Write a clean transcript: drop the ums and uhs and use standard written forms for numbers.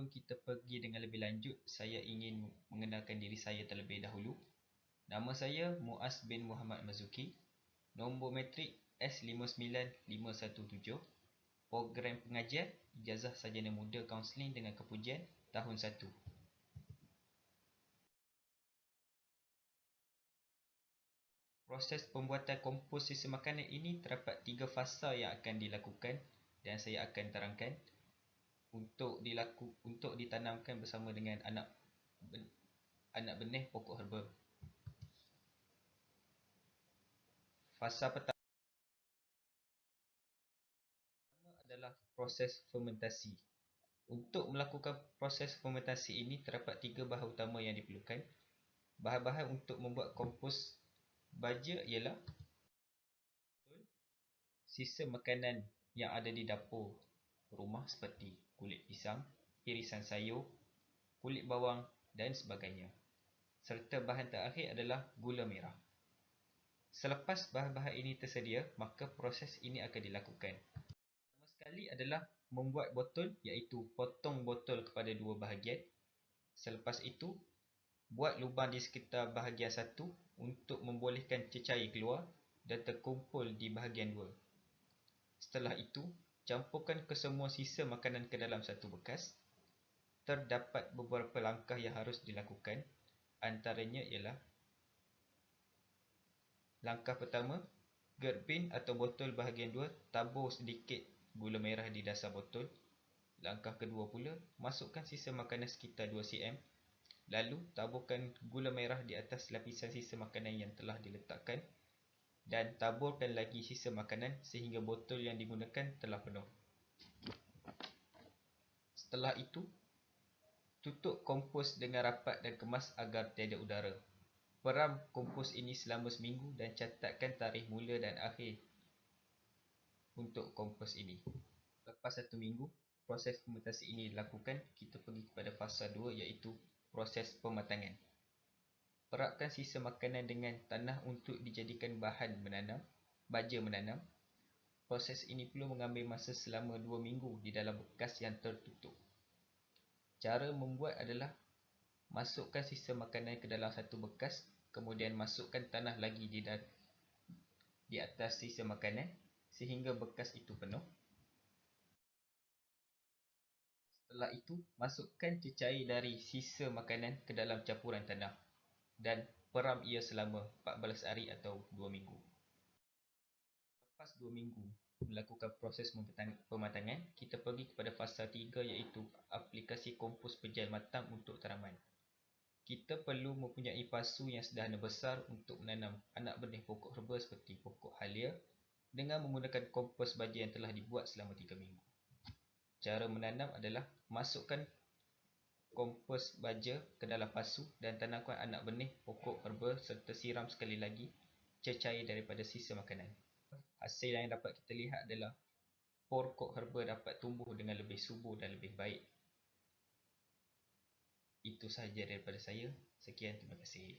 Sebelum kita pergi dengan lebih lanjut, saya ingin mengenalkan diri saya terlebih dahulu. Nama saya Muaz bin Muhammad Mazuki. Nombor matrik S59517. Program pengajian Ijazah Sarjana Muda Kaunseling dengan Kepujian tahun 1. Proses pembuatan kompos sisa makanan ini terdapat 3 fasa yang akan dilakukan dan saya akan terangkan. Untuk ditanamkan bersama dengan anak benih pokok herba. Fasa pertama adalah proses fermentasi. Untuk melakukan proses fermentasi ini terdapat 3 bahan utama yang diperlukan. Bahan-bahan untuk membuat kompos baja ialah sisa makanan yang ada di dapur rumah seperti kulit pisang, irisan sayur, kulit bawang dan sebagainya. Serta bahan terakhir adalah gula merah. Selepas bahan-bahan ini tersedia, maka proses ini akan dilakukan. Pertama sekali adalah membuat botol, iaitu potong botol kepada 2 bahagian. Selepas itu, buat lubang di sekitar bahagian 1 untuk membolehkan cecair keluar dan terkumpul di bahagian 2. Setelah itu, campurkan kesemua sisa makanan ke dalam satu bekas. Terdapat beberapa langkah yang harus dilakukan. Antaranya ialah langkah pertama, gerbin atau botol bahagian 2, tabur sedikit gula merah di dasar botol. Langkah kedua pula, masukkan sisa makanan sekitar 2 cm. Lalu, taburkan gula merah di atas lapisan sisa makanan yang telah diletakkan dan taburkan lagi sisa makanan sehingga botol yang digunakan telah penuh. Setelah itu, tutup kompos dengan rapat dan kemas agar tiada udara. Peram kompos ini selama seminggu dan catatkan tarikh mula dan akhir untuk kompos ini. Lepas 1 minggu, proses fermentasi ini dilakukan, kita pergi kepada fasa 2 iaitu proses pematangan. Perapkan sisa makanan dengan tanah untuk dijadikan bahan menanam, baja menanam. Proses ini perlu mengambil masa selama 2 minggu di dalam bekas yang tertutup. Cara membuat adalah masukkan sisa makanan ke dalam satu bekas, kemudian masukkan tanah lagi di atas sisa makanan sehingga bekas itu penuh. Setelah itu, masukkan cecair dari sisa makanan ke dalam campuran tanah dan peram ia selama 14 hari atau 2 minggu. Lepas 2 minggu melakukan proses pematangan, kita pergi kepada fasa 3 iaitu aplikasi kompos pejal matang untuk tanaman. Kita perlu mempunyai pasu yang sederhana besar untuk menanam anak benih pokok herba seperti pokok halia dengan menggunakan kompos baja yang telah dibuat selama 3 minggu. Cara menanam adalah masukkan kompos baja ke dalam pasu dan tanamkan anak benih pokok herba serta siram sekali lagi cecair daripada sisa makanan. Hasil yang dapat kita lihat adalah pokok herba dapat tumbuh dengan lebih subur dan lebih baik. Itu sahaja daripada saya. Sekian, terima kasih.